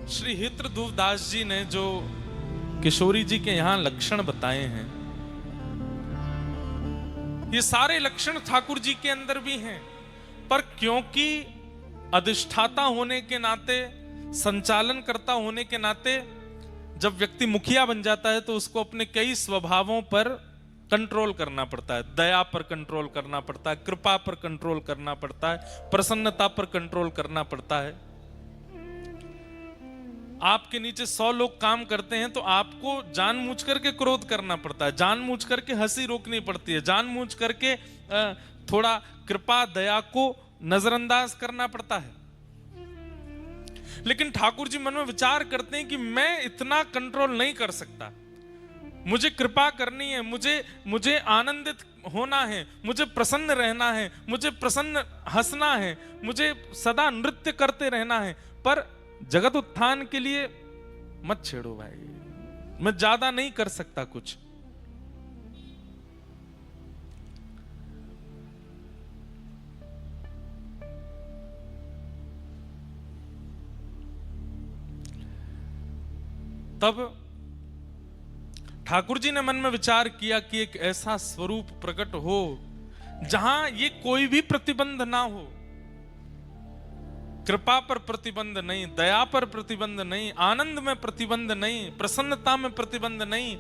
श्री हित्र दास जी ने जो किशोरी जी के यहाँ लक्षण बताए हैं, ये सारे लक्षण ठाकुर जी के अंदर भी हैं, पर क्योंकि अधिष्ठाता होने के नाते, संचालन करता होने के नाते, जब व्यक्ति मुखिया बन जाता है तो उसको अपने कई स्वभावों पर कंट्रोल करना पड़ता है। दया पर कंट्रोल करना पड़ता है, कृपा पर कंट्रोल करना पड़ता है, प्रसन्नता पर कंट्रोल करना पड़ता है। आपके नीचे 100 लोग काम करते हैं तो आपको जानबूझ करके क्रोध करना पड़ता है, जानबूझ करके हंसी रोकनी पड़ती है, जानबूझ करके थोड़ा कृपा दया को नजरअंदाज करना पड़ता है। लेकिन ठाकुर जी मन में विचार करते हैं कि मैं इतना कंट्रोल नहीं कर सकता, मुझे कृपा करनी है, मुझे आनंदित होना है, मुझे प्रसन्न रहना है, मुझे प्रसन्न हंसना है, मुझे सदा नृत्य करते रहना है, पर जगत उत्थान के लिए मत छेड़ो भाई, मैं ज्यादा नहीं कर सकता कुछ। तब ठाकुर जी ने मन में विचार किया कि एक ऐसा स्वरूप प्रकट हो जहां ये कोई भी प्रतिबंध ना हो, कृपा पर प्रतिबंध नहीं, दया पर प्रतिबंध नहीं, आनंद में प्रतिबंध नहीं, प्रसन्नता में प्रतिबंध नहीं,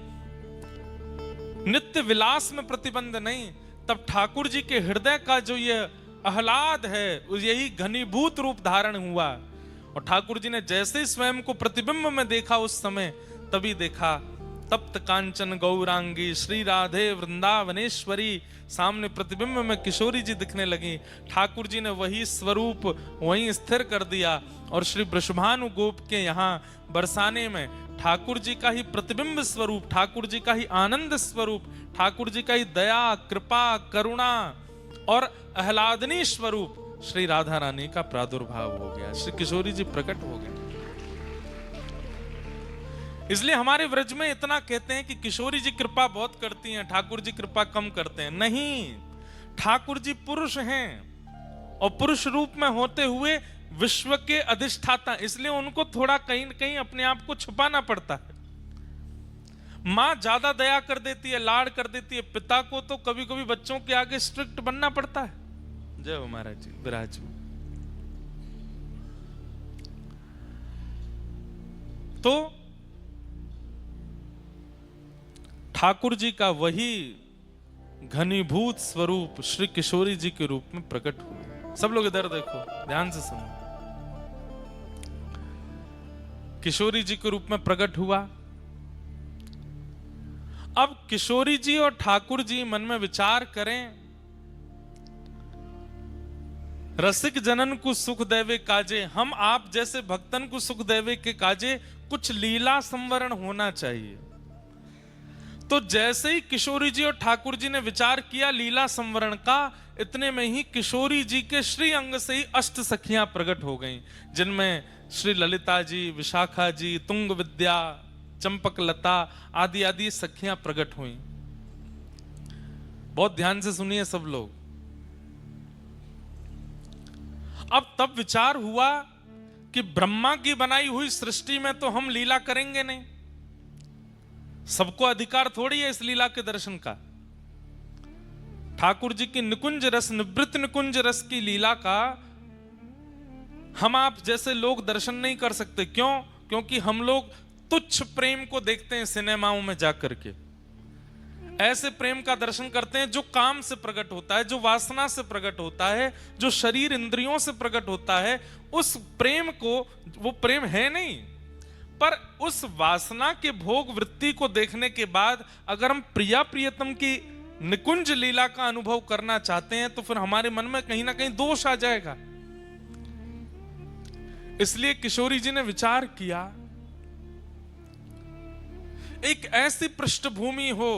नित्य विलास में प्रतिबंध नहीं। तब ठाकुर जी के हृदय का जो ये आह्लाद है यही घनीभूत रूप धारण हुआ। और ठाकुर जी ने जैसे ही स्वयं को प्रतिबिंब में देखा उस समय, तभी देखा तप्त कांचन गौरांगी श्री राधे वृंदावनेश्वरी, सामने प्रतिबिंब में किशोरी जी दिखने लगी। ठाकुर जी ने वही स्वरूप वहीं स्थिर कर दिया और श्री वृषभानु गोप के यहाँ बरसाने में ठाकुर जी का ही प्रतिबिंब स्वरूप, ठाकुर जी का ही आनंद स्वरूप, ठाकुर जी का ही दया कृपा करुणा और आह्लादनी स्वरूप श्री राधा रानी का प्रादुर्भाव हो गया, श्री किशोरी जी प्रकट हो गए। इसलिए हमारे व्रज में इतना कहते हैं कि किशोरी जी कृपा बहुत करती हैं, ठाकुर जी कृपा कम करते हैं। नहीं, ठाकुर जी पुरुष हैं और पुरुष रूप में होते हुए विश्व के अधिष्ठाता, इसलिए उनको थोड़ा कहीं न कहीं अपने आप को छुपाना पड़ता है। माँ ज्यादा दया कर देती है, लाड़ कर देती है, पिता को तो कभी कभी बच्चों के आगे स्ट्रिक्ट बनना पड़ता है। जय हो महाराज जी, विराज। तो ठाकुर जी का वही घनीभूत स्वरूप श्री किशोरी जी के रूप में प्रकट हुआ। सब लोग इधर देखो, ध्यान से सुनो। किशोरी जी के रूप में प्रकट हुआ। अब किशोरी जी और ठाकुर जी मन में विचार करें, रसिक जनन को सुख देवे काजे, हम आप जैसे भक्तन को सुख देवे के काजे कुछ लीला संवरण होना चाहिए। तो जैसे ही किशोरी जी और ठाकुर जी ने विचार किया लीला संवरण का, इतने में ही किशोरी जी के श्री अंग से ही अष्ट सखियां प्रकट हो गईं, जिनमें श्री ललिता जी, विशाखा जी, तुंग विद्या, चंपक लता आदि आदि सखियां प्रकट हुई। बहुत ध्यान से सुनिए सब लोग। अब तब विचार हुआ कि ब्रह्मा की बनाई हुई सृष्टि में तो हम लीला करेंगे नहीं, सबको अधिकार थोड़ी है इस लीला के दर्शन का। ठाकुर जी की निकुंज रस, निवृत्त निकुंज रस की लीला का हम आप जैसे लोग दर्शन नहीं कर सकते। क्यों? क्योंकि हम लोग तुच्छ प्रेम को देखते हैं सिनेमाओं में जाकर के, ऐसे प्रेम का दर्शन करते हैं जो काम से प्रकट होता है, जो वासना से प्रकट होता है, जो शरीर इंद्रियों से प्रकट होता है। उस प्रेम को, वो प्रेम है नहीं, पर उस वासना के भोग वृत्ति को देखने के बाद अगर हम प्रिया प्रियतम की निकुंज लीला का अनुभव करना चाहते हैं तो फिर हमारे मन में कहीं ना कहीं दोष आ जाएगा। इसलिए किशोरी जी ने विचार किया, एक ऐसी पृष्ठभूमि हो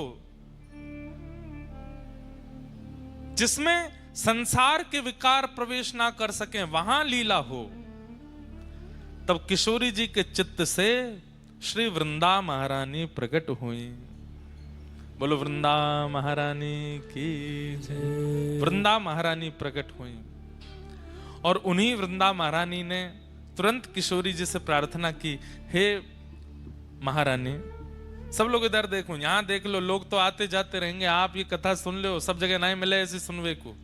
जिसमें संसार के विकार प्रवेश ना कर सकें, वहां लीला हो। तब किशोरी जी के चित्त से श्री वृंदा महारानी प्रकट हुई। बोलो वृंदा महारानी की जय। वृंदा महारानी प्रकट हुई और उन्हीं वृंदा महारानी ने तुरंत किशोरी जी से प्रार्थना की, हे महारानी, सब लोग इधर देखो, यहां देख लो, लोग तो आते जाते रहेंगे, आप ये कथा सुन लो, सब जगह नहीं मिले ऐसी सुनवे को।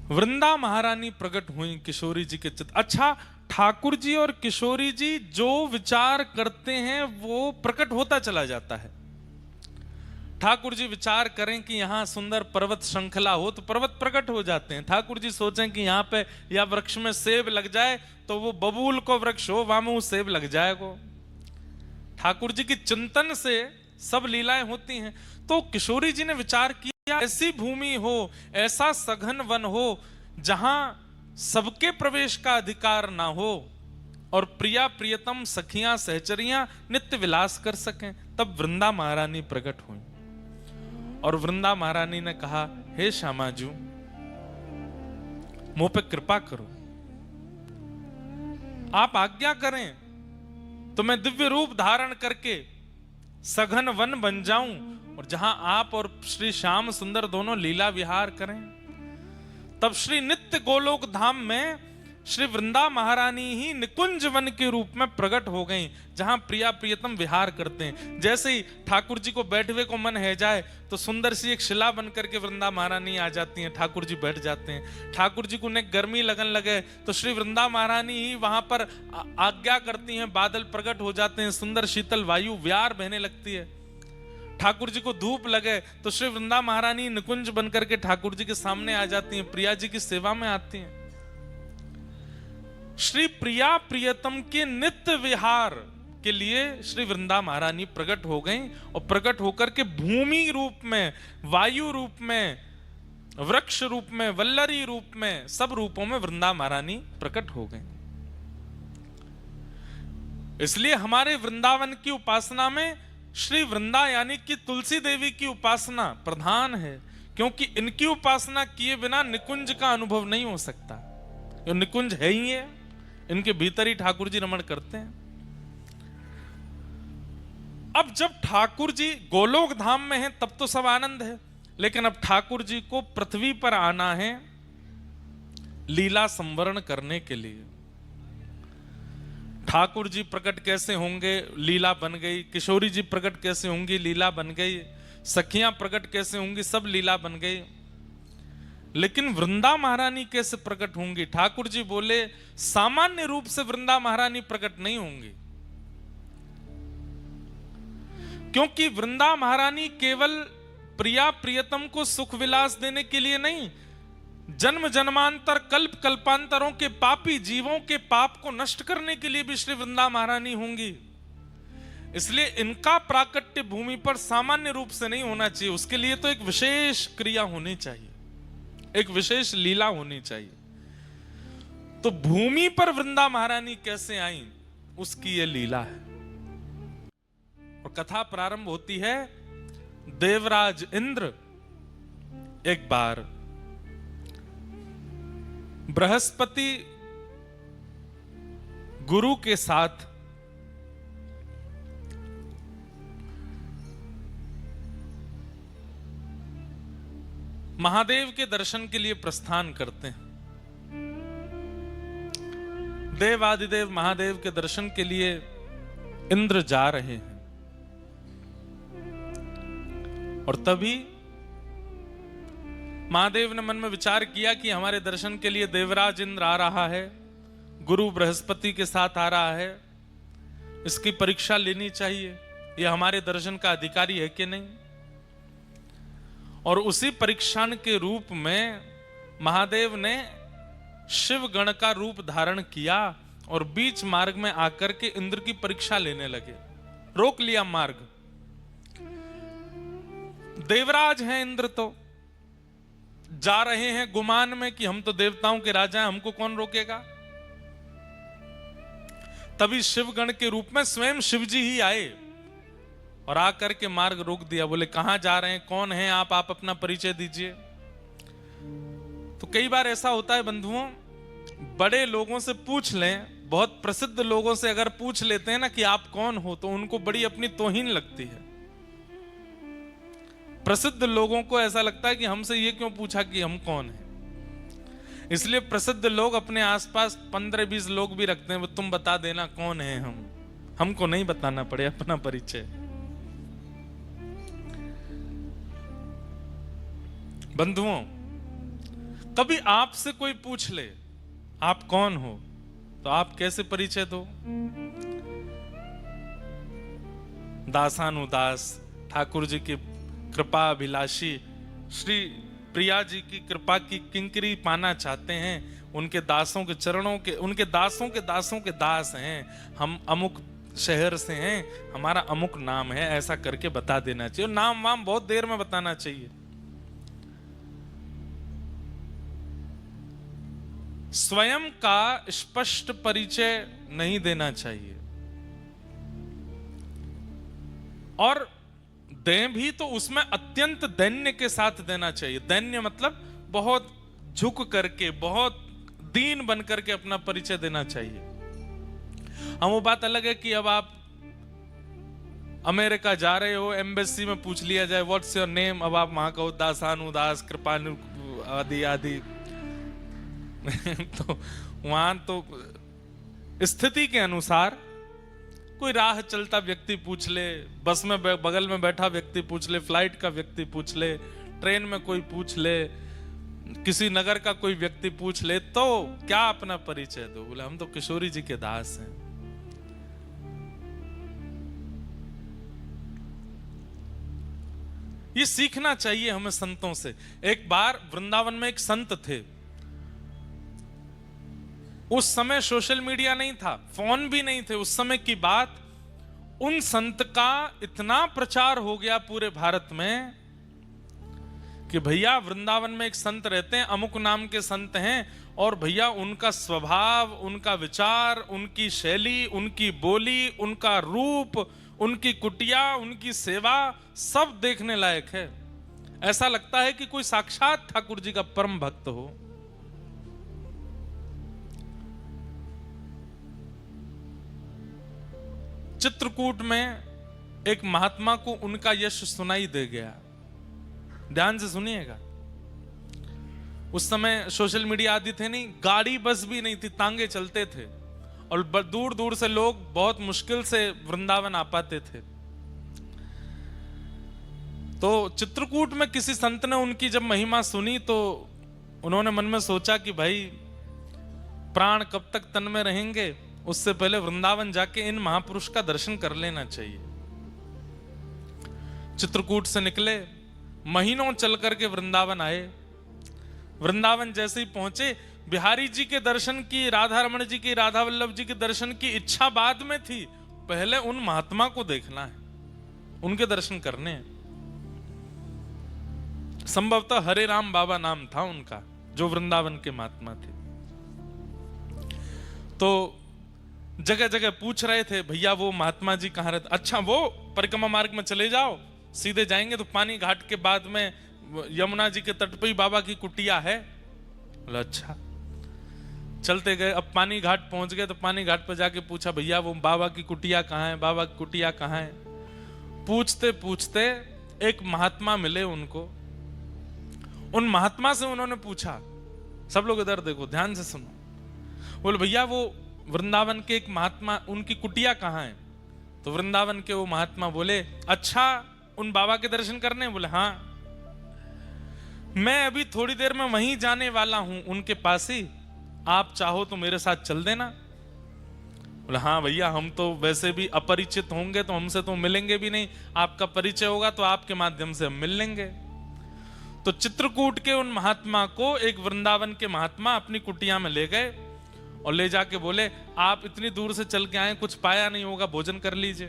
वृंदा महारानी प्रकट हुई किशोरी जी के चित्त। अच्छा, ठाकुर जी और किशोरी जी जो विचार करते हैं वो प्रकट होता चला जाता है। ठाकुर जी विचार करें कि यहाँ सुंदर पर्वत श्रृंखला हो तो पर्वत प्रकट हो जाते हैं। ठाकुर जी सोचें कि यहाँ पे या वृक्ष में सेब लग जाए तो वो बबूल को वृक्ष हो, वहां में वो सेब लग जाएगा। ठाकुर जी की चिंतन से सब लीलाएं होती हैं। तो किशोरी जी ने विचार किया, ऐसी भूमि हो, ऐसा सघन वन हो जहां सबके प्रवेश का अधिकार ना हो और प्रिया प्रियतम सखियां सहचरियां नित्य विलास कर सकें। तब वृंदा महारानी प्रकट हुई और वृंदा महारानी ने कहा, हे श्यामाजू, मुझ पे कृपा करो, आप आज्ञा करें तो मैं दिव्य रूप धारण करके सघन वन बन जाऊं और जहां आप और श्री श्याम सुंदर दोनों लीला विहार करें। तब श्री नित्य गोलोक धाम में श्री वृंदा महारानी ही निकुंज वन के रूप में प्रकट हो गई, जहां प्रिया प्रियतम विहार करते हैं। जैसे ही ठाकुर जी को बैठवे को मन है जाए तो सुंदर सी एक शिला बन करके वृंदा महारानी आ जाती हैं, ठाकुर जी बैठ जाते हैं। ठाकुर जी को उन्हें गर्मी लगन लगे तो श्री वृंदा महारानी ही वहां पर आज्ञा करती हैं, बादल प्रकट हो जाते हैं, सुंदर शीतल वायु व्यार बहने लगती है। ठाकुर जी को धूप लगे तो श्री वृंदा महारानी निकुंज बन करके ठाकुर जी के सामने आ जाती हैं, प्रिया जी की सेवा में आती हैं। श्री प्रिया प्रियतम के नित्य विहार के लिए श्री वृंदा महारानी प्रकट हो गई और प्रकट होकर के भूमि रूप में, वायु रूप में, वृक्ष रूप में, वल्लरी रूप में, सब रूपों में वृंदा महारानी प्रकट हो गई। इसलिए हमारे वृंदावन की उपासना में श्री वृंदा यानी कि तुलसी देवी की उपासना प्रधान है, क्योंकि इनकी उपासना किए बिना निकुंज का अनुभव नहीं हो सकता। ये निकुंज है ही है, इनके भीतर ही ठाकुर जी रमण करते हैं। अब जब ठाकुर जी गोलोक धाम में हैं तब तो सब आनंद है, लेकिन अब ठाकुर जी को पृथ्वी पर आना है लीला संवरण करने के लिए। ठाकुर जी प्रकट कैसे होंगे, लीला बन गई। किशोरी जी प्रकट कैसे होंगी, लीला बन गई। सखियां प्रकट कैसे होंगी, सब लीला बन गई। लेकिन वृंदा महारानी कैसे प्रकट होंगी? ठाकुर जी बोले, सामान्य रूप से वृंदा महारानी प्रकट नहीं होंगी, क्योंकि वृंदा महारानी केवल प्रिया प्रियतम को सुख विलास देने के लिए नहीं, जन्म जन्मांतर कल्प कल्पांतरों के पापी जीवों के पाप को नष्ट करने के लिए भी श्री वृंदा महारानी होंगी। इसलिए इनका प्राकट्य भूमि पर सामान्य रूप से नहीं होना चाहिए, उसके लिए तो एक विशेष क्रिया होनी चाहिए, एक विशेष लीला होनी चाहिए। तो भूमि पर वृंदा महारानी कैसे आई, उसकी यह लीला है। और कथा प्रारंभ होती है, देवराज इंद्र एक बार बृहस्पति गुरु के साथ महादेव के दर्शन के लिए प्रस्थान करते हैं। देवादिदेव महादेव के दर्शन के लिए इंद्र जा रहे हैं और तभी महादेव ने मन में विचार किया कि हमारे दर्शन के लिए देवराज इंद्र आ रहा है, गुरु बृहस्पति के साथ आ रहा है, इसकी परीक्षा लेनी चाहिए, यह हमारे दर्शन का अधिकारी है कि नहीं। और उसी परीक्षा के रूप में महादेव ने शिव गण का रूप धारण किया और बीच मार्ग में आकर के इंद्र की परीक्षा लेने लगे, रोक लिया मार्ग। देवराज हैं इंद्र, तो जा रहे हैं गुमान में कि हम तो देवताओं के राजा हैं, हमको कौन रोकेगा। तभी शिवगण के रूप में स्वयं शिवजी ही आए और आकर के मार्ग रोक दिया। बोले, कहां जा रहे हैं, कौन हैं आप अपना परिचय दीजिए। तो कई बार ऐसा होता है बंधुओं, बड़े लोगों से पूछ लें, बहुत प्रसिद्ध लोगों से अगर पूछ लेते हैं ना कि आप कौन हो, तो उनको बड़ी अपनी तौहीन लगती है। प्रसिद्ध लोगों को ऐसा लगता है कि हमसे ये क्यों पूछा कि हम कौन हैं। इसलिए प्रसिद्ध लोग अपने आसपास 15-20 लोग भी रखते हैं, वो तुम बता देना कौन है हम, हमको नहीं बताना पड़े अपना परिचय। बंधुओं, कभी आपसे कोई पूछ ले आप कौन हो, तो आप कैसे परिचय दो? दासानुदास, ठाकुर जी की कृपा अभिलाषी, श्री प्रिया जी की कृपा की किंकरी पाना चाहते हैं, उनके दासों के चरणों के, उनके दासों के दासों के दास हैं, हम अमुक शहर से हैं, हमारा अमुक नाम है, ऐसा करके बता देना चाहिए। और नाम वाम बहुत देर में बताना चाहिए। स्वयं का स्पष्ट परिचय नहीं देना चाहिए, और दें भी तो उसमें अत्यंत दैन्य के साथ देना चाहिए। दैन्य मतलब बहुत झुक करके, बहुत दीन बन करके अपना परिचय देना चाहिए। हम वो बात अलग है कि अब आप अमेरिका जा रहे हो, एम्बेसी में पूछ लिया जाए व्हाट्स योर नेम, अब आप वहां कहो दासानुदास कृपानु आदि आदि तो वहां तो स्थिति के अनुसार कोई राह चलता व्यक्ति पूछ ले, बस में बगल में बैठा व्यक्ति पूछ ले, फ्लाइट का व्यक्ति पूछ ले, ट्रेन में कोई पूछ ले, किसी नगर का कोई व्यक्ति पूछ ले, तो क्या अपना परिचय दो? बोले हम तो किशोरी जी के दास हैं। ये सीखना चाहिए हमें संतों से। एक बार वृंदावन में एक संत थे, उस समय सोशल मीडिया नहीं था, फोन भी नहीं थे, उस समय की बात। उन संत का इतना प्रचार हो गया पूरे भारत में कि भैया वृंदावन में एक संत रहते हैं, अमुक नाम के संत हैं, और भैया उनका स्वभाव, उनका विचार, उनकी शैली, उनकी बोली, उनका रूप, उनकी कुटिया, उनकी सेवा सब देखने लायक है। ऐसा लगता है कि कोई साक्षात ठाकुर जी का परम भक्त हो। चित्रकूट में एक महात्मा को उनका यश सुनाई दे गया। ध्यान से सुनिएगा। उस समय सोशल मीडिया आदि थे नहीं, गाड़ी बस भी नहीं थी, तांगे चलते थे, और दूर दूर से लोग बहुत मुश्किल से वृंदावन आ पाते थे। तो चित्रकूट में किसी संत ने उनकी जब महिमा सुनी तो उन्होंने मन में सोचा कि भाई प्राण कब तक तन में रहेंगे, उससे पहले वृंदावन जाके इन महापुरुष का दर्शन कर लेना चाहिए। चित्रकूट से निकले, महीनों चल करके वृंदावन आए। वृंदावन जैसे ही पहुंचे, बिहारी जी के दर्शन की, राधा रमण जी की, राधा वल्लभ जी के दर्शन की इच्छा बाद में थी, पहले उन महात्मा को देखना है, उनके दर्शन करने हैं। संभवतः हरे राम बाबा नाम था उनका, जो वृंदावन के महात्मा थे। तो जगह जगह पूछ रहे थे, भैया वो महात्मा जी कहाँ रहते? अच्छा, वो परिक्रमा मार्ग में चले जाओ, सीधे जाएंगे तो पानी घाट के बाद में यमुना जी के तट पे ही बाबा की कुटिया है। बोला अच्छा। चलते गए, अब पानी घाट पहुंच गए तो पानी घाट पर जाके पूछा, भैया वो बाबा की कुटिया कहाँ है, बाबा की कुटिया कहाँ है? पूछते पूछते एक महात्मा मिले उनको। उन महात्मा से उन्होंने पूछा, सब लोग इधर देखो, ध्यान से सुनो। बोले भैया वो वृंदावन के एक महात्मा, उनकी कुटिया कहाँ है? तो वृंदावन के वो महात्मा बोले, अच्छा उन बाबा के दर्शन करने? बोले हाँ, मैं अभी थोड़ी देर में वहीं जाने वाला हूं, उनके पास ही, आप चाहो तो मेरे साथ चल देना। बोले हाँ भैया, हम तो वैसे भी अपरिचित होंगे तो हमसे तो मिलेंगे भी नहीं, आपका परिचय होगा तो आपके माध्यम से हम मिल लेंगे। तो चित्रकूट के उन महात्मा को एक वृंदावन के महात्मा अपनी कुटिया में ले गए और ले जाके बोले, आप इतनी दूर से चल के आए, कुछ पाया नहीं होगा, भोजन कर लीजिए।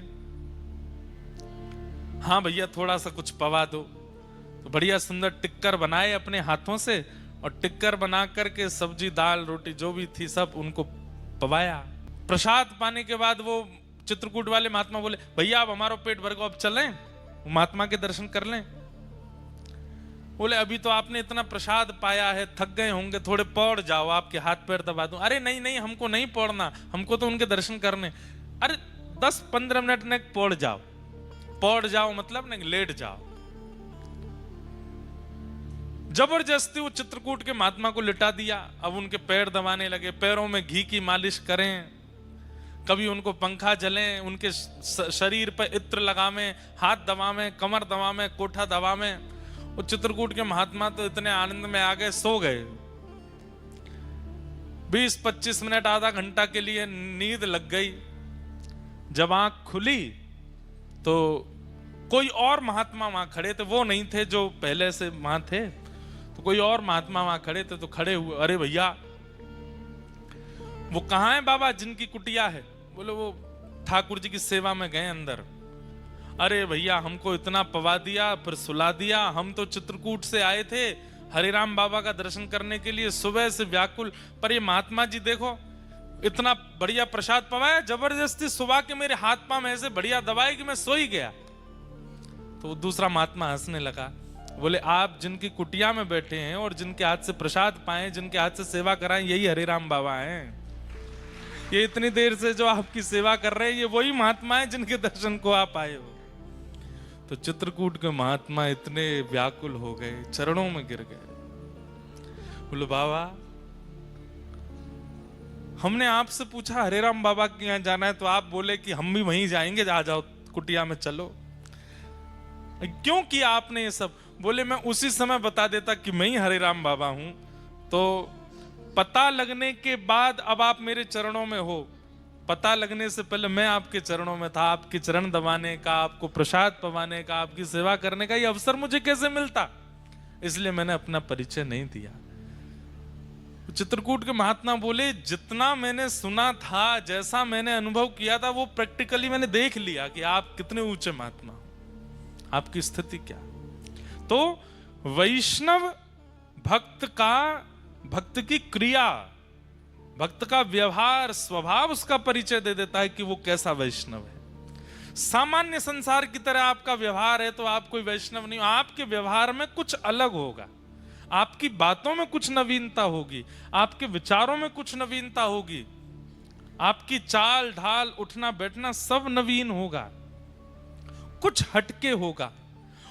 हाँ भैया, थोड़ा सा कुछ पवा दो। तो बढ़िया सुंदर टिक्कर बनाए अपने हाथों से, और टिक्कर बना करके सब्जी दाल रोटी जो भी थी सब उनको पवाया। प्रसाद पाने के बाद वो चित्रकूट वाले महात्मा बोले, भैया अब हमारा पेट भर गया, अब चलें महात्मा के दर्शन कर लें। बोले अभी तो आपने इतना प्रसाद पाया है, थक गए होंगे, थोड़े पौड़ जाओ, आपके हाथ पैर दबा दूं। अरे नहीं नहीं, हमको नहीं पौड़ना, हमको तो उनके दर्शन करने। अरे 10-15 मिनट ने पौड़ जाओ। पौड़ जाओ मतलब नहीं, लेट जाओ। जबरदस्ती वो चित्रकूट के महात्मा को लिटा दिया। अब उनके पैर दबाने लगे, पैरों में घी की मालिश करें, कभी उनको पंखा जलें, उनके शरीर पर इत्र लगावें, हाथ दबावें, कमर दबावें, कोठा दबावें। वो चित्रकूट के महात्मा तो इतने आनंद में आ गए, सो गए। 20-25 मिनट, आधा घंटा के लिए नींद लग गई। जब आंख खुली तो कोई और महात्मा वहां खड़े थे, वो नहीं थे जो पहले से वहां थे, तो कोई और महात्मा वहां खड़े थे। तो खड़े हुए, अरे भैया वो कहाँ है बाबा जिनकी कुटिया है? बोले वो ठाकुर जी की सेवा में गए अंदर। अरे भैया हमको इतना पवा दिया, फिर सुला दिया, हम तो चित्रकूट से आए थे हरिराम बाबा का दर्शन करने के लिए, सुबह से व्याकुल, पर ये महात्मा जी देखो इतना बढ़िया प्रसाद पवाया, जबरदस्ती सुबह के मेरे हाथ पांव ऐसे बढ़िया दबाए कि मैं सो ही गया। तो दूसरा महात्मा हंसने लगा, बोले आप जिनकी कुटिया में बैठे हैं और जिनके हाथ से प्रसाद पाए, जिनके हाथ से सेवा कराएं, यही हरिराम बाबा हैं। ये इतनी देर से जो आपकी सेवा कर रहे हैं, ये वही महात्मा हैं जिनके दर्शन को आप आए हो। तो चित्रकूट के महात्मा इतने व्याकुल हो गए, चरणों में गिर गए। बोले बाबा हमने आपसे पूछा हरिराम बाबा के यहाँ जाना है, तो आप बोले कि हम भी वहीं जाएंगे, आ जाओ कुटिया में चलो। क्यों किया आपने ये सब? बोले मैं उसी समय बता देता कि मैं ही हरिराम बाबा हूं, तो पता लगने के बाद अब आप मेरे चरणों में हो, पता लगने से पहले मैं आपके चरणों में था, आपके चरण दबाने का, आपको प्रसाद पवाने का, आपकी सेवा करने का ये अवसर मुझे कैसे मिलता? इसलिए मैंने अपना परिचय नहीं दिया। चित्रकूट के महात्मा बोले जितना मैंने सुना था, जैसा मैंने अनुभव किया था, वो प्रैक्टिकली मैंने देख लिया कि आप कितने ऊंचे महात्मा, आपकी स्थिति क्या। तो वैष्णव भक्त की क्रिया, भक्त का व्यवहार, स्वभाव उसका परिचय दे देता है कि वो कैसा वैष्णव है। सामान्य संसार की तरह आपका व्यवहार है तो आप कोई वैष्णव नहीं हो। आपके व्यवहार में कुछ अलग होगा, आपकी बातों में कुछ नवीनता होगी, आपके विचारों में कुछ नवीनता होगी, आपकी चाल ढाल, उठना बैठना सब नवीन होगा, कुछ हटके होगा,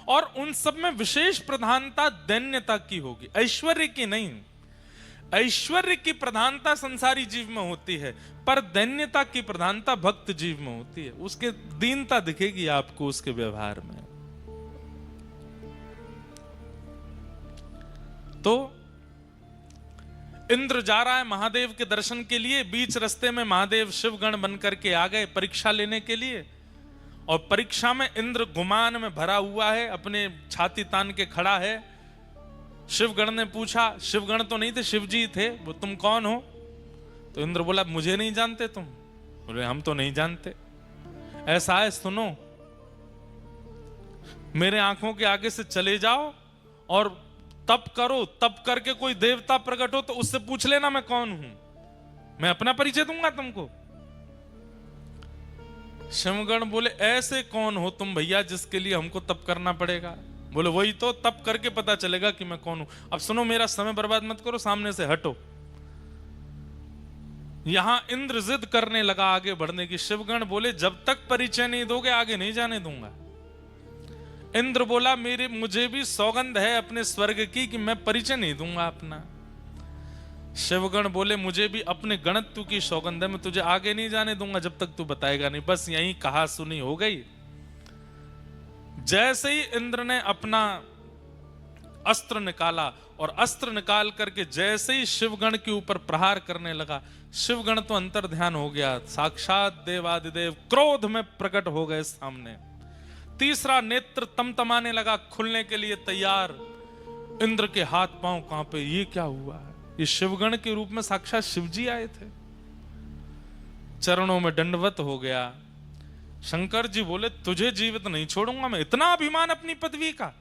और उन सब में विशेष प्रधानता दैन्यता की होगी, ऐश्वर्य की नहीं। ऐश्वर्य की प्रधानता संसारी जीव में होती है, पर दैन्यता की प्रधानता भक्त जीव में होती है। उसके दीनता दिखेगी आपको उसके व्यवहार में। तो इंद्र जा रहा है महादेव के दर्शन के लिए, बीच रास्ते में महादेव शिवगण बनकर के आ गए परीक्षा लेने के लिए, और परीक्षा में इंद्र गुमान में भरा हुआ है, अपने छाती तान के खड़ा है। शिवगण ने पूछा, शिवगण तो नहीं थे, शिवजी थे, वो तुम कौन हो? तो इंद्र बोला मुझे नहीं जानते तुम? बोले हम तो नहीं जानते। ऐसा है सुनो, मेरे आंखों के आगे से चले जाओ और तप करो, तप करके कोई देवता प्रकट हो तो उससे पूछ लेना मैं कौन हूं, मैं अपना परिचय दूंगा तुमको। शिवगण बोले ऐसे कौन हो तुम भैया जिसके लिए हमको तप करना पड़ेगा? बोले वही तो, तप करके पता चलेगा कि मैं कौन हूं। अब सुनो, मेरा समय बर्बाद मत करो, सामने से हटो। यहां इंद्र जिद करने लगा आगे बढ़ने की। शिवगण बोले जब तक परिचय नहीं दोगे आगे नहीं जाने दूंगा। इंद्र बोला मुझे भी सौगंध है अपने स्वर्ग की कि मैं परिचय नहीं दूंगा अपना। शिवगण बोले मुझे भी अपने गणत्व की सौगंध है, मैं तुझे आगे नहीं जाने दूंगा जब तक तू बताएगा नहीं। बस यही कहा सुनी हो गई। जैसे ही इंद्र ने अपना अस्त्र निकाला और अस्त्र निकाल करके जैसे ही शिवगण के ऊपर प्रहार करने लगा, शिवगण तो अंतर ध्यान हो गया, साक्षात देवादिदेव क्रोध में प्रकट हो गए सामने। तीसरा नेत्र तमतमाने लगा, खुलने के लिए तैयार। इंद्र के हाथ पांव कांपे, ये क्या हुआ है? ये शिवगण के रूप में साक्षात शिवजी आए थे। चरणों में दंडवत हो गया। शंकर जी बोले तुझे जीवित नहीं छोड़ूंगा मैं। इतना अभिमान अपनी पदवी का?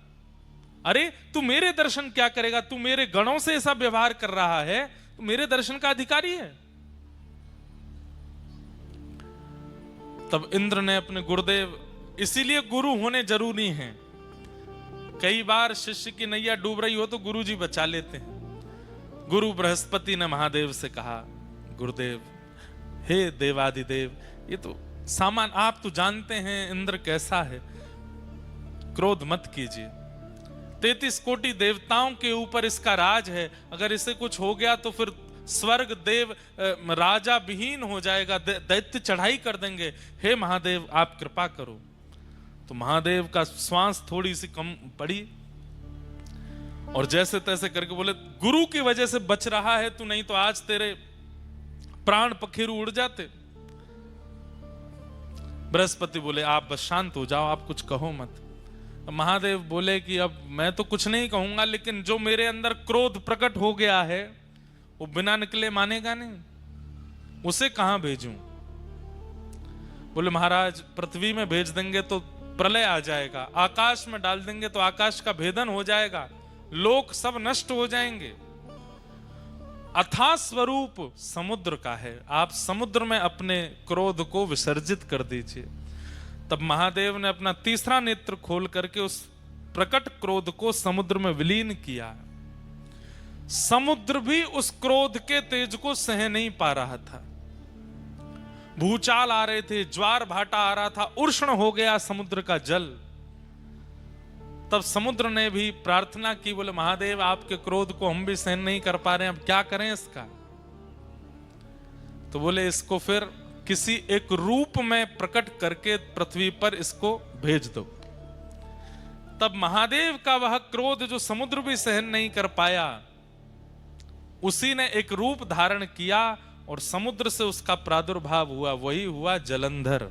अरे तू मेरे दर्शन क्या करेगा? तू मेरे गणों से ऐसा व्यवहार कर रहा है, तू मेरे दर्शन का अधिकारी है। तब इंद्र ने अपने गुरुदेव, इसीलिए गुरु होने जरूरी हैं। कई बार शिष्य की नैया डूब रही हो तो गुरु जी बचा लेते हैं। गुरु बृहस्पति ने महादेव से कहा, गुरुदेव हे देवादिदेव, ये तो सामान, आप तो जानते हैं इंद्र कैसा है, क्रोध मत कीजिए। 33 कोटि देवताओं के ऊपर इसका राज है, अगर इसे कुछ हो गया तो फिर स्वर्ग देव राजा विहीन हो जाएगा, दैत्य चढ़ाई कर देंगे, हे महादेव आप कृपा करो। तो महादेव का श्वास थोड़ी सी कम पड़ी और जैसे तैसे करके बोले, गुरु की वजह से बच रहा है तू, नहीं तो आज तेरे प्राण पखेरु उड़ जाते। बृहस्पति बोले आप बस शांत हो जाओ, आप कुछ कहो मत। महादेव बोले कि अब मैं तो कुछ नहीं कहूंगा, लेकिन जो मेरे अंदर क्रोध प्रकट हो गया है वो बिना निकले मानेगा नहीं, उसे कहां भेजूं? बोले महाराज पृथ्वी में भेज देंगे तो प्रलय आ जाएगा, आकाश में डाल देंगे तो आकाश का भेदन हो जाएगा, लोक सब नष्ट हो जाएंगे। अथाह स्वरूप समुद्र का है, आप समुद्र में अपने क्रोध को विसर्जित कर दीजिए। तब महादेव ने अपना तीसरा नेत्र खोल करके उस प्रकट क्रोध को समुद्र में विलीन किया। समुद्र भी उस क्रोध के तेज को सह नहीं पा रहा था, भूचाल आ रहे थे, ज्वार भाटा आ रहा था, उष्ण हो गया समुद्र का जल। तब समुद्र ने भी प्रार्थना की, बोले महादेव आपके क्रोध को हम भी सहन नहीं कर पा रहे हैं, अब क्या करें इसका? तो बोले इसको फिर किसी एक रूप में प्रकट करके पृथ्वी पर इसको भेज दो। तब महादेव का वह क्रोध जो समुद्र भी सहन नहीं कर पाया, उसी ने एक रूप धारण किया और समुद्र से उसका प्रादुर्भाव हुआ, वही हुआ जलंधर।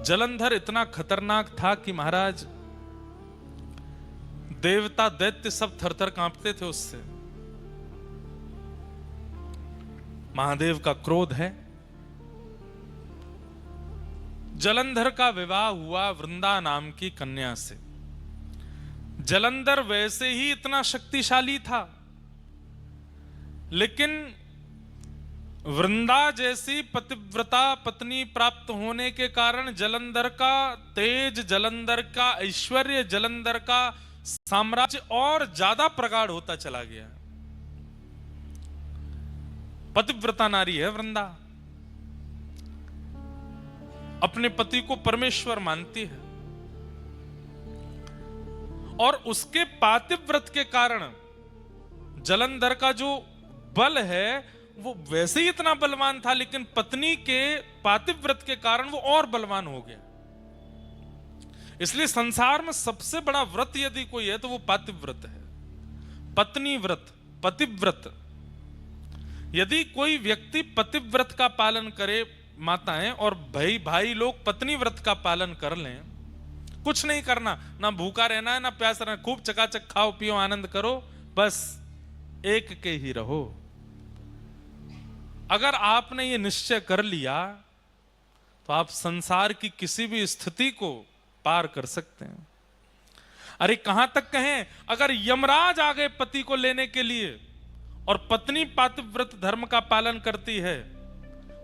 जलंधर इतना खतरनाक था कि महाराज देवता दैत्य सब थरथर कांपते थे उससे। महादेव का क्रोध है। जलंधर का विवाह हुआ वृंदा नाम की कन्या से। जलंधर वैसे ही इतना शक्तिशाली था, लेकिन वृंदा जैसी पतिव्रता पत्नी प्राप्त होने के कारण जलंधर का तेज, जलंधर का ऐश्वर्य, जलंधर का साम्राज्य और ज्यादा प्रगाढ़ होता चला गया। पतिव्रता नारी है वृंदा, अपने पति को परमेश्वर मानती है और उसके पातिव्रत के कारण जलंधर का जो बल है वो वैसे ही इतना बलवान था, लेकिन पत्नी के पातिव्रत के कारण वो और बलवान हो गया। इसलिए संसार में सबसे बड़ा व्रत यदि कोई है तो वो पातिव्रत है, पत्नी व्रत, पतिव्रत। यदि कोई व्यक्ति पतिव्रत का पालन करे, माताएं और भाई लोग पत्नी व्रत का पालन कर लें, कुछ नहीं करना, ना भूखा रहना है ना प्यास रहना, खूब चकाचक खाओ पियो आनंद करो, बस एक के ही रहो। अगर आपने ये निश्चय कर लिया तो आप संसार की किसी भी स्थिति को पार कर सकते हैं। अरे कहां तक कहें, अगर यमराज आ गए पति को लेने के लिए और पत्नी पातिव्रत धर्म का पालन करती है,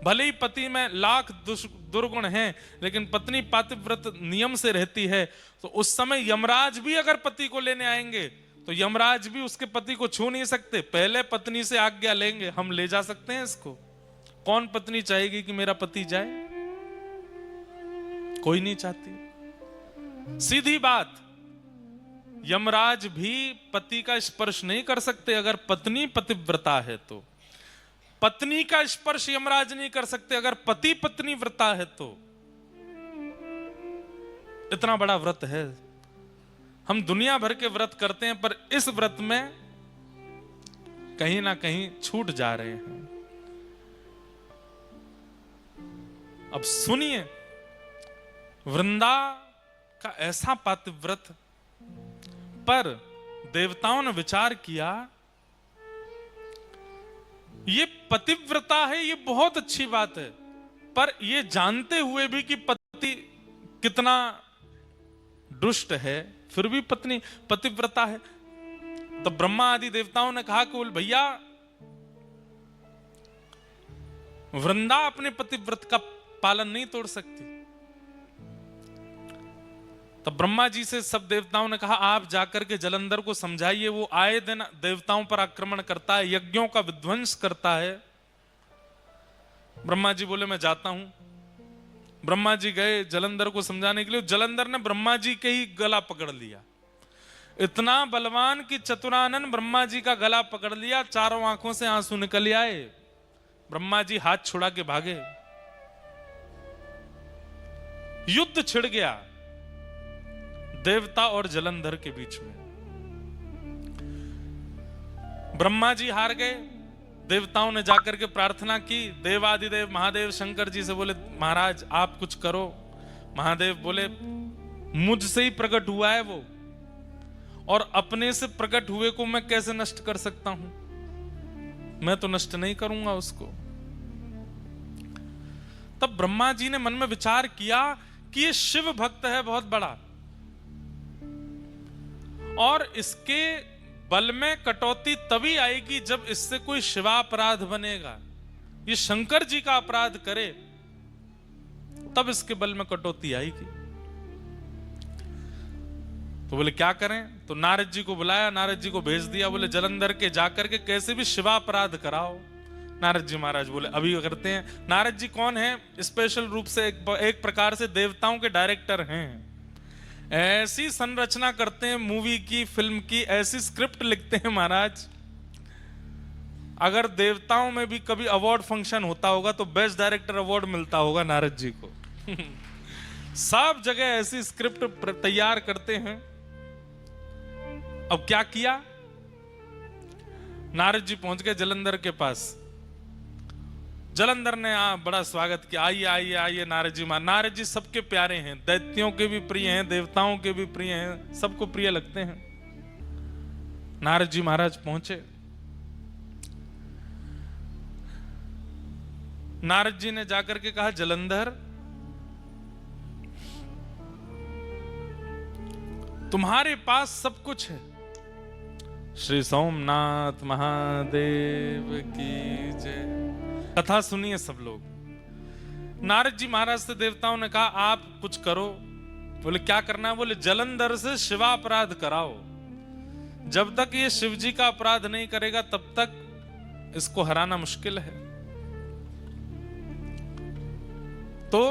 भले ही पति में लाख दुर्गुण हैं, लेकिन पत्नी पातिव्रत नियम से रहती है, तो उस समय यमराज भी अगर पति को लेने आएंगे तो यमराज भी उसके पति को छू नहीं सकते, पहले पत्नी से आज्ञा लेंगे, हम ले जा सकते हैं इसको। कौन पत्नी चाहेगी कि मेरा पति जाए? कोई नहीं चाहती। सीधी बात, यमराज भी पति का स्पर्श नहीं कर सकते अगर पत्नी पतिव्रता है तो। पत्नी का स्पर्श यमराज नहीं कर सकते अगर पति पत्नी व्रता है तो। इतना बड़ा व्रत है। हम दुनिया भर के व्रत करते हैं, पर इस व्रत में कहीं ना कहीं छूट जा रहे हैं। अब सुनिए, वृंदा का ऐसा पातिव्रत, पर देवताओं ने विचार किया ये पतिव्रता है, ये बहुत अच्छी बात है, पर ये जानते हुए भी कि पति कितना दुष्ट है, फिर भी पत्नी पतिव्रता है। तो ब्रह्मा आदि देवताओं ने कहा कि भैया वृंदा अपने पतिव्रत का पालन नहीं तोड़ सकती। तब ब्रह्मा जी से सब देवताओं ने कहा आप जाकर के जलंधर को समझाइए, वो आए दिन देवताओं पर आक्रमण करता है, यज्ञों का विध्वंस करता है। ब्रह्मा जी बोले मैं जाता हूं। ब्रह्मा जी गए जलंधर को समझाने के लिए, जलंधर ने ब्रह्मा जी के ही गला पकड़ लिया। इतना बलवान कि चतुरानन ब्रह्मा जी का गला पकड़ लिया, चारों आंखों से आंसू निकल आए। ब्रह्मा जी हाथ छुड़ा के भागे, युद्ध छिड़ गया देवता और जलंधर के बीच में। ब्रह्मा जी हार गए, देवताओं ने जाकर के प्रार्थना की, देवादिदेव महादेव शंकर जी से बोले महाराज आप कुछ करो। महादेव बोले मुझसे ही प्रकट हुआ है वो, और अपने से प्रकट हुए को मैं कैसे नष्ट कर सकता हूं, मैं तो नष्ट नहीं करूंगा उसको। तब ब्रह्मा जी ने मन में विचार किया कि ये शिव भक्त है बहुत बड़ा, और इसके बल में कटौती तभी आएगी जब इससे कोई शिवापराध बनेगा। ये शंकर जी का अपराध करे तब इसके बल में कटौती आएगी। तो बोले क्या करें? तो नारद जी को बुलाया, नारद जी को भेज दिया, बोले जलंधर के जाकर के कैसे भी शिवापराध कराओ। नारद जी महाराज बोले अभी करते हैं। नारद जी कौन है? स्पेशल रूप से एक प्रकार से देवताओं के डायरेक्टर हैं। ऐसी संरचना करते हैं मूवी की, फिल्म की, ऐसी स्क्रिप्ट लिखते हैं महाराज। अगर देवताओं में भी कभी अवार्ड फंक्शन होता होगा तो बेस्ट डायरेक्टर अवार्ड मिलता होगा नारद जी को। सब जगह ऐसी स्क्रिप्ट तैयार करते हैं। अब क्या किया? नारद जी पहुंच गए जलंधर के पास। जलंधर ने बड़ा स्वागत किया, आइए आइए आइए नारद जी। नारद जी सबके प्यारे हैं, दैत्यों के भी प्रिय हैं, देवताओं के भी प्रिय हैं, सबको प्रिय लगते हैं। नारद जी महाराज पहुंचे। नारद जी ने जाकर के कहा जलंधर तुम्हारे पास सब कुछ है। श्री सोमनाथ महादेव की जय। कथा सुनिए सब लोग। नारद जी महाराज से देवताओं ने कहा आप कुछ करो। बोले क्या करना है? बोले जलंधर से शिवापराध कराओ। जब तक ये शिव जी का अपराध नहीं करेगा तब तक इसको हराना मुश्किल है। तो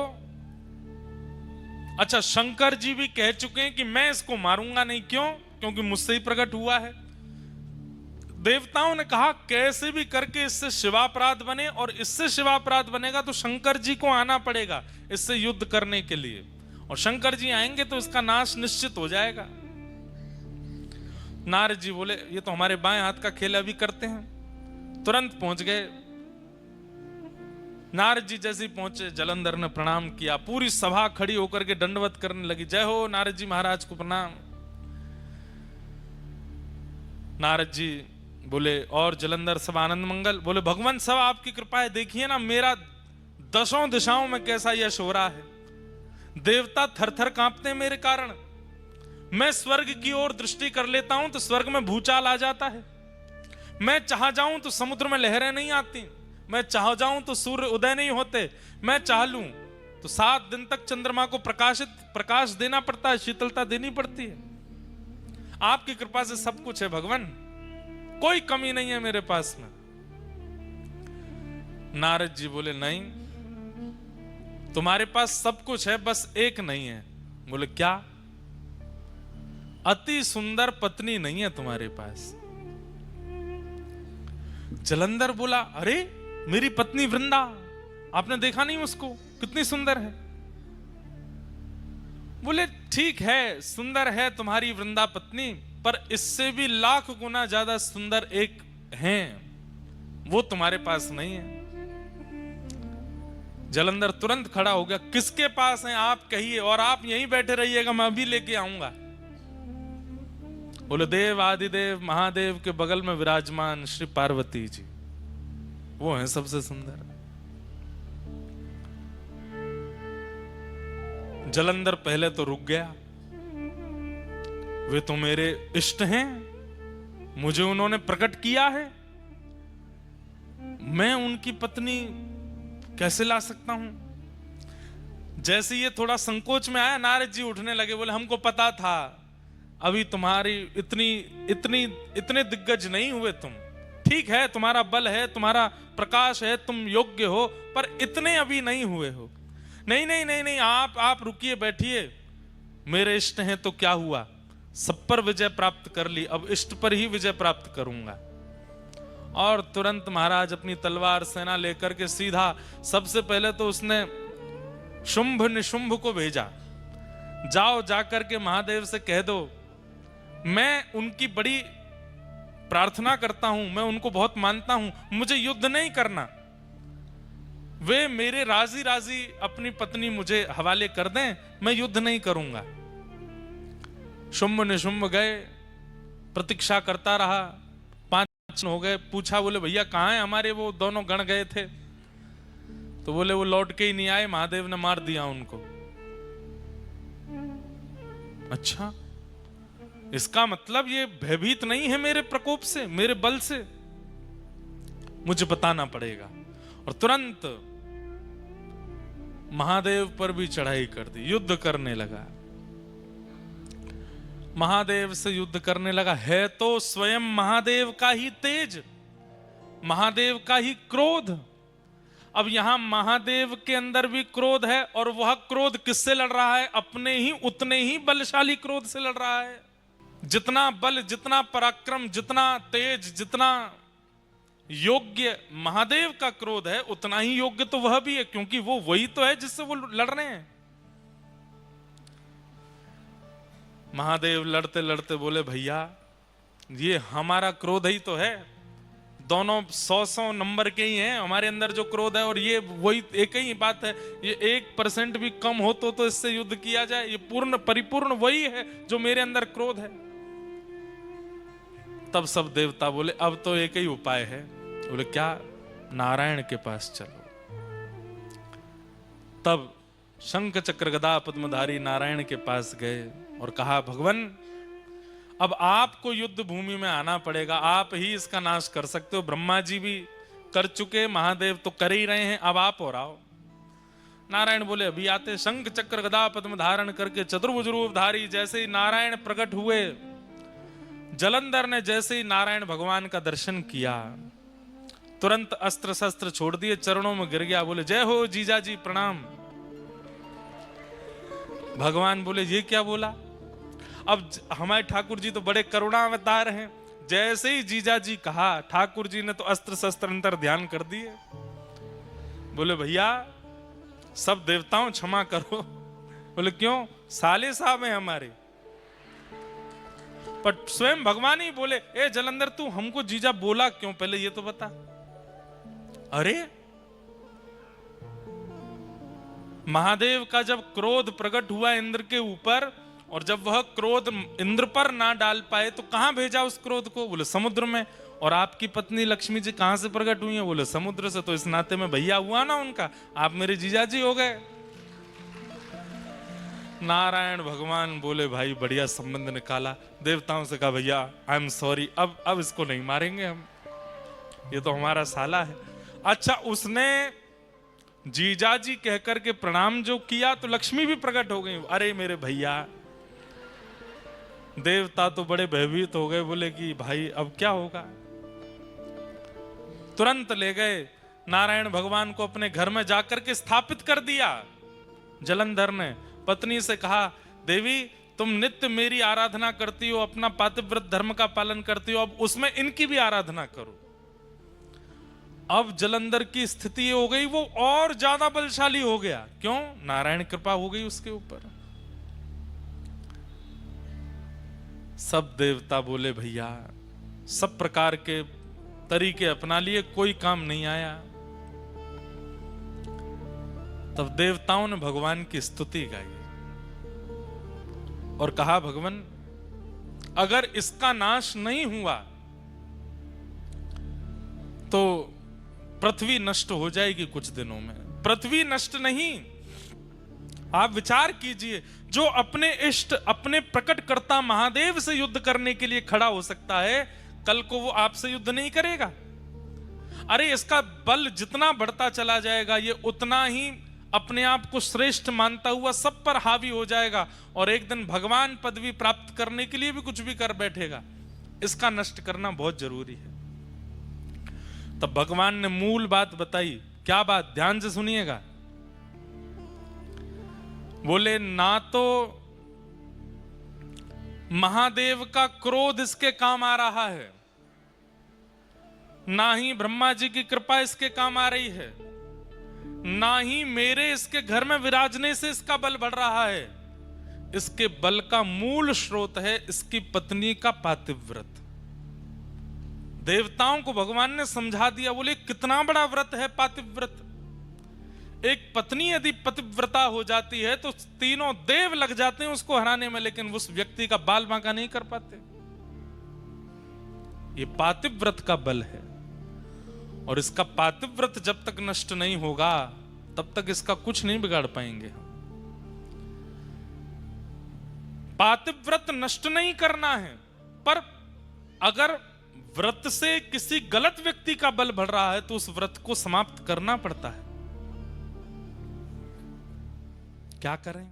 अच्छा, शंकर जी भी कह चुके हैं कि मैं इसको मारूंगा नहीं। क्यों? क्योंकि मुझसे ही प्रकट हुआ है। देवताओं ने कहा कैसे भी करके इससे शिवापराध बने, और इससे शिवापराध बनेगा तो शंकर जी को आना पड़ेगा इससे युद्ध करने के लिए, और शंकर जी आएंगे तो इसका नाश निश्चित हो जाएगा। नारद जी बोले ये तो हमारे बाएं हाथ का खेल, अभी करते हैं। तुरंत पहुंच गए। नारद जी जैसे ही पहुंचे जलंधर ने प्रणाम किया, पूरी सभा खड़ी होकर के दंडवत करने लगी, जय हो नारद जी महाराज को प्रणाम। नारद जी बोले और जलंधर सब आनंद मंगल। बोले भगवान सब आपकी कृपा है, देखिए ना मेरा दशों दिशाओं में कैसा यश हो रहा है, देवता थर थर कांपते हैं मेरे कारण। मैं स्वर्ग की ओर दृष्टि कर लेता हूं तो स्वर्ग में भूचाल आ जाता है, मैं चाह जाऊं तो समुद्र में लहरें नहीं आती, मैं चाह जाऊं तो सूर्य उदय नहीं होते, मैं चाह लूं तो 7 दिन तक चंद्रमा को प्रकाश देना पड़ता है, शीतलता देनी पड़ती है। आपकी कृपा से सब कुछ है भगवान, कोई कमी नहीं है मेरे पास में। नारद जी बोले नहीं, तुम्हारे पास सब कुछ है, बस एक नहीं है। बोले क्या? अति सुंदर पत्नी नहीं है तुम्हारे पास। जलंधर बोला अरे मेरी पत्नी वृंदा, आपने देखा नहीं उसको, कितनी सुंदर है। बोले ठीक है, सुंदर है तुम्हारी वृंदा पत्नी, पर इससे भी लाख गुना ज्यादा सुंदर एक है, वो तुम्हारे पास नहीं है। जलंधर तुरंत खड़ा हो गया, किसके पास है आप कहिए, और आप यहीं बैठे रहिएगा, मैं अभी लेके आऊंगा। बोले देव आदिदेव महादेव के बगल में विराजमान श्री पार्वती जी, वो हैं सबसे सुंदर। जलंधर पहले तो रुक गया, वे तो मेरे इष्ट हैं, मुझे उन्होंने प्रकट किया है, मैं उनकी पत्नी कैसे ला सकता हूं। जैसे ये थोड़ा संकोच में आया, नारद जी उठने लगे, बोले हमको पता था अभी तुम्हारी इतने दिग्गज नहीं हुए तुम, ठीक है तुम्हारा बल है, तुम्हारा प्रकाश है, तुम योग्य हो, पर इतने अभी नहीं हुए हो। नहीं नहीं नहीं नहीं, आप रुकिए, बैठिए, मेरे इष्ट हैं तो क्या हुआ, सब पर विजय प्राप्त कर ली, अब इष्ट पर ही विजय प्राप्त करूंगा। और तुरंत महाराज अपनी तलवार सेना लेकर के सीधा, सबसे पहले तो उसने शुंभ निशुंभ को भेजा, जाओ जाकर के महादेव से कह दो मैं उनकी बड़ी प्रार्थना करता हूं, मैं उनको बहुत मानता हूं, मुझे युद्ध नहीं करना, वे मेरे राजी राजी अपनी पत्नी मुझे हवाले कर दें, मैं युद्ध नहीं करूंगा। शुंभ निशुंभ गए, प्रतीक्षा करता रहा, 5 हो गए, पूछा, बोले भैया कहां है हमारे वो दोनों गण गए थे? तो बोले वो लौट के ही नहीं आए, महादेव ने मार दिया उनको। अच्छा, इसका मतलब ये भयभीत नहीं है मेरे प्रकोप से, मेरे बल से, मुझे बताना पड़ेगा। और तुरंत महादेव पर भी चढ़ाई कर दी, युद्ध करने लगा, महादेव से युद्ध करने लगा। है तो स्वयं महादेव का ही तेज, महादेव का ही क्रोध। अब यहां महादेव के अंदर भी क्रोध है, और वह क्रोध किससे लड़ रहा है? अपने ही उतने ही बलशाली क्रोध से लड़ रहा है। जितना बल, जितना पराक्रम, जितना तेज, जितना योग्य महादेव का क्रोध है, उतना ही योग्य तो वह भी है, क्योंकि वो वही तो है जिससे वो लड़ रहे हैं। महादेव लड़ते लड़ते बोले भैया ये हमारा क्रोध ही तो है, दोनों 100 नंबर के ही हैं, हमारे अंदर जो क्रोध है और ये वही एक ही बात है, ये 1% भी कम हो तो इससे युद्ध किया जाए, ये पूर्ण परिपूर्ण वही है जो मेरे अंदर क्रोध है। तब सब देवता बोले अब तो एक ही उपाय है। बोले क्या? नारायण के पास चलो। तब शंख चक्र गदा पद्मधारी नारायण के पास गए और कहा भगवान अब आपको युद्ध भूमि में आना पड़ेगा, आप ही इसका नाश कर सकते हो, ब्रह्मा जी भी कर चुके, महादेव तो कर ही रहे हैं, अब आप और आओ। नारायण बोले अभी आते। शंख चक्र गदा पद्म धारण करके चतुर्भुज रूपधारी जैसे ही नारायण प्रकट हुए, जलंधर ने जैसे ही नारायण भगवान का दर्शन किया, तुरंत अस्त्र शस्त्र छोड़ दिए, चरणों में गिर गया, बोले जय हो जीजा जी प्रणाम। भगवान बोले ये क्या बोला? अब हमारे ठाकुर जी तो बड़े करुणा अवतार हैं, जैसे ही जीजा जी कहा ठाकुर जी ने तो अस्त्र शस्त्र अंतर ध्यान कर दिए। बोले भैया सब देवताओं क्षमा करो। बोले क्यों? साले साहब हैं हमारे। पर स्वयं भगवान ही बोले ए जलंधर तू हमको जीजा बोला क्यों, पहले ये तो बता। अरे महादेव का जब क्रोध प्रकट हुआ इंद्र के ऊपर, और जब वह क्रोध इंद्र पर ना डाल पाए तो कहां भेजा उस क्रोध को? बोले समुद्र में। और आपकी पत्नी लक्ष्मी जी कहां से प्रकट हुई है? बोले समुद्र से। तो इस नाते में भैया हुआ ना उनका, आप मेरे जीजाजी हो गए। नारायण भगवान बोले भाई बढ़िया संबंध निकाला। देवताओं से कहा भैया आई एम सॉरी, अब इसको नहीं मारेंगे हम, ये तो हमारा साला है। अच्छा उसने जीजाजी कहकर के प्रणाम जो किया तो लक्ष्मी भी प्रकट हो गई। अरे मेरे भैया, देवता तो बड़े भयभीत हो गए, बोले कि भाई अब क्या होगा। तुरंत ले गए नारायण भगवान को अपने घर में जाकर के स्थापित कर दिया। जलंधर ने पत्नी से कहा देवी तुम नित्य मेरी आराधना करती हो, अपना पातिव्रत धर्म का पालन करती हो, अब उसमें इनकी भी आराधना करो। अब जलंधर की स्थिति हो गई, वो और ज्यादा बलशाली हो गया। क्यों? नारायण कृपा हो गई उसके ऊपर। सब देवता बोले भैया सब प्रकार के तरीके अपना लिए, कोई काम नहीं आया। तब देवताओं ने भगवान की स्तुति गाई और कहा भगवान अगर इसका नाश नहीं हुआ तो पृथ्वी नष्ट हो जाएगी कुछ दिनों में। पृथ्वी नष्ट नहीं, आप विचार कीजिए, जो अपने इष्ट अपने प्रकटकर्ता महादेव से युद्ध करने के लिए खड़ा हो सकता है, कल को वो आपसे युद्ध नहीं करेगा। अरे इसका बल जितना बढ़ता चला जाएगा, ये उतना ही अपने आप को श्रेष्ठ मानता हुआ सब पर हावी हो जाएगा, और एक दिन भगवान पदवी प्राप्त करने के लिए भी कुछ भी कर बैठेगा। इसका नष्ट करना बहुत जरूरी है। तब भगवान ने मूल बात बताई। क्या बात? ध्यान से सुनिएगा। बोले ना तो महादेव का क्रोध इसके काम आ रहा है, ना ही ब्रह्मा जी की कृपा इसके काम आ रही है, ना ही मेरे इसके घर में विराजने से इसका बल बढ़ रहा है। इसके बल का मूल स्रोत है इसकी पत्नी का पातिव्रत। देवताओं को भगवान ने समझा दिया, बोले कितना बड़ा व्रत है पातिव्रत। एक पत्नी यदि पतिव्रता हो जाती है तो तीनों देव लग जाते हैं उसको हराने में, लेकिन उस व्यक्ति का बाल बांका नहीं कर पाते। ये पातिव्रत का बल है, और इसका पातिव्रत जब तक नष्ट नहीं होगा तब तक इसका कुछ नहीं बिगाड़ पाएंगे। पातिव्रत नष्ट नहीं करना है, पर अगर व्रत से किसी गलत व्यक्ति का बल बढ़ रहा है तो उस व्रत को समाप्त करना पड़ता है। क्या करें?